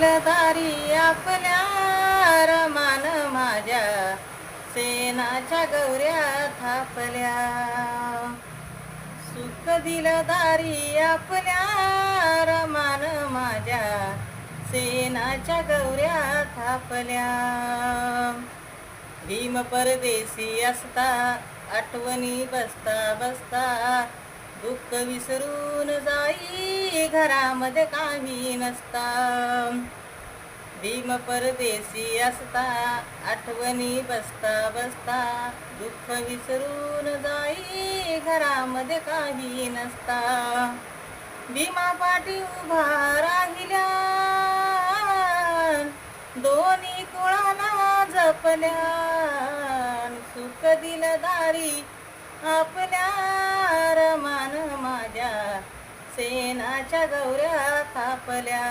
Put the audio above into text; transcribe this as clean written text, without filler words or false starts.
दिलदारी आपल्या रमान माझ्या सेनाच्या गौऱ्या थापल्या. सुख दिलदारी आपल्या रमान माझ्या सेनाच्या गौऱ्या थापल्या. भीम परदेशी असता आठवणी बसता बसता दुःख विसरून जाई घरामध्ये काही नसता. भीम परदेशी असता आठवणी बसता बसता दुःख विसरून जाई घरामध्ये काही नसता. भीमा पाठी उभा राहिल्या दोन्ही कुळाला जपल्या. सुख दिलदारी आपल्या रमान माझ्या सेनाच्या गौऱ्या थापल्या.